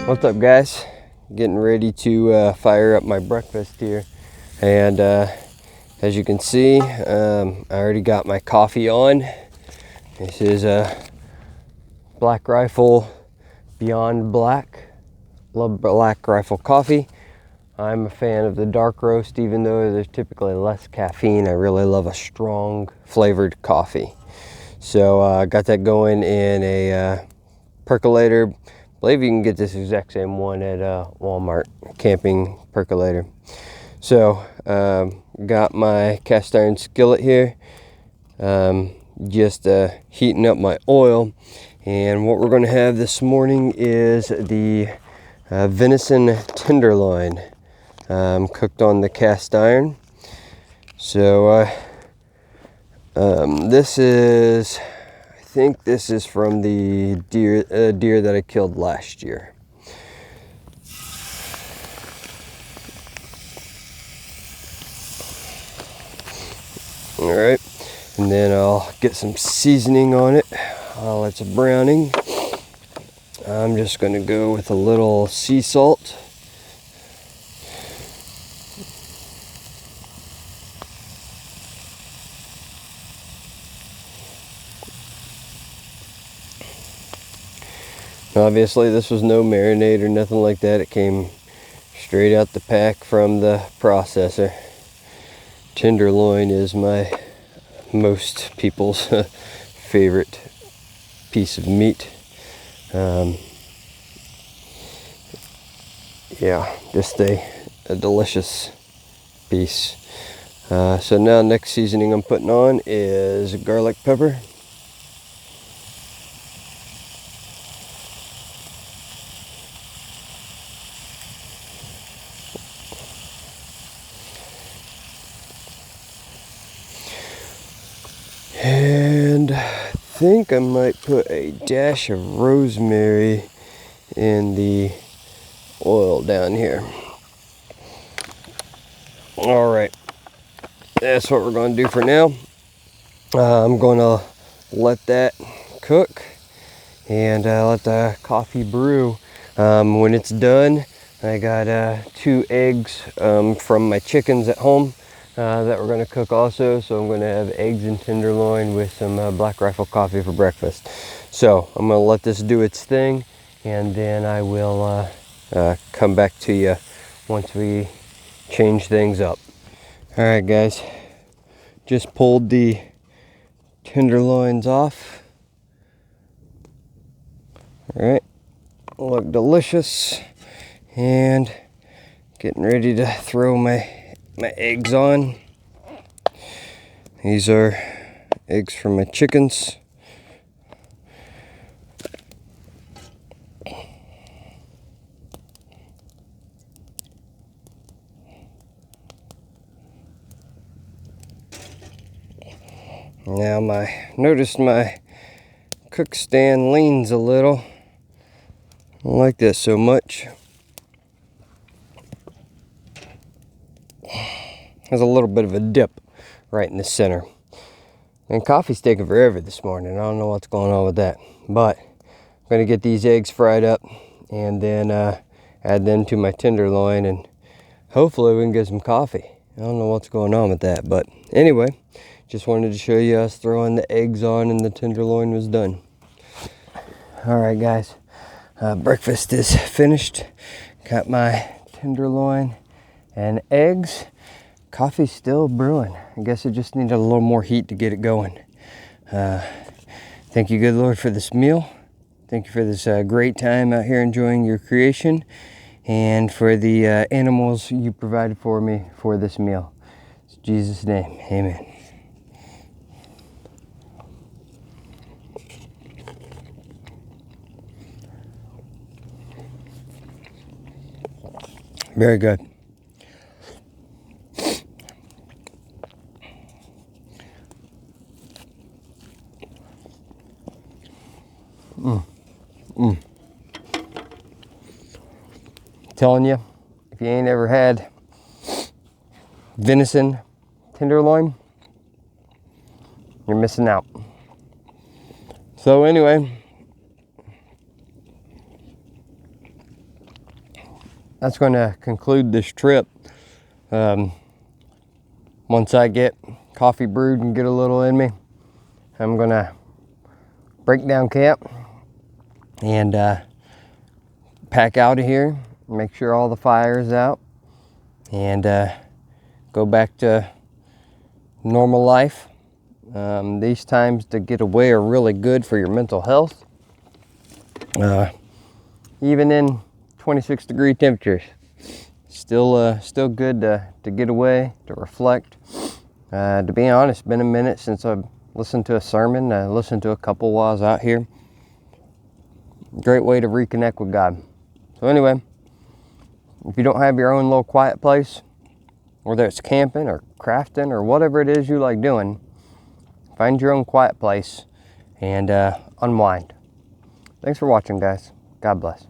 What's up, guys? Getting ready to fire up my breakfast here, and as you can see, I already got my coffee on. This is a Black Rifle Beyond Black. Love Black Rifle coffee. I'm a fan of the dark roast, even though there's typically less caffeine. I really love a strong flavored coffee. So I got that going in a percolator. I believe you can get this exact same one at Walmart, camping percolator. So got my cast iron skillet here, just heating up my oil. And what we're going to have this morning is the venison tenderloin, cooked on the cast iron. So this is, I think this is from the deer that I killed last year. All right, and then I'll get some seasoning on it while it's browning. I'm just going to go with a little sea salt. Obviously, this was no marinade or nothing like that. It came straight out the pack from the processor. Tenderloin is most people's favorite piece of meat. Yeah, just a delicious piece. So now next seasoning I'm putting on is garlic pepper. And I think I might put a dash of rosemary in the oil down here. All right, that's what we're going to do for now. I'm going to let that cook and let the coffee brew. When it's done, I got 2 eggs from my chickens at home that we're going to cook also. So I'm going to have eggs and tenderloin with some Black Rifle coffee for breakfast. So I'm going to let this do its thing, and then I will come back to you once we change things up. All right, guys, just pulled the tenderloins off. All right, look delicious, and getting ready to throw my eggs on. These are eggs from my chickens. Now notice my cook stand leans a little. I don't like that so much. There's a little bit of a dip right in the center. And coffee's taking forever this morning. I don't know what's going on with that. But I'm going to get these eggs fried up and then add them to my tenderloin, and hopefully we can get some coffee. I don't know what's going on with that. But anyway, just wanted to show you us throwing the eggs on and the tenderloin was done. All right, guys. Breakfast is finished. Got my tenderloin and eggs. Coffee's still brewing. I guess it just needed a little more heat to get it going. Thank you, good Lord, for this meal. Thank you for this great time out here enjoying your creation, and for the animals you provided for me for this meal. In Jesus' name, amen. Very good. Telling you, if you ain't ever had venison tenderloin, you're missing out. So anyway, that's going to conclude this trip. Once I get coffee brewed and get a little in me, I'm going to break down camp and pack out of here, make sure all the fire is out, and go back to normal life. These times to get away are really good for your mental health, even in 26-degree temperatures. Still good to get away, to reflect. To be honest, it's been a minute since I've listened to a sermon. I listened to a couple while I was out here. Great way to reconnect with God. So anyway, if you don't have your own little quiet place, whether it's camping or crafting or whatever it is you like doing, find your own quiet place and unwind. Thanks for watching, guys. God bless.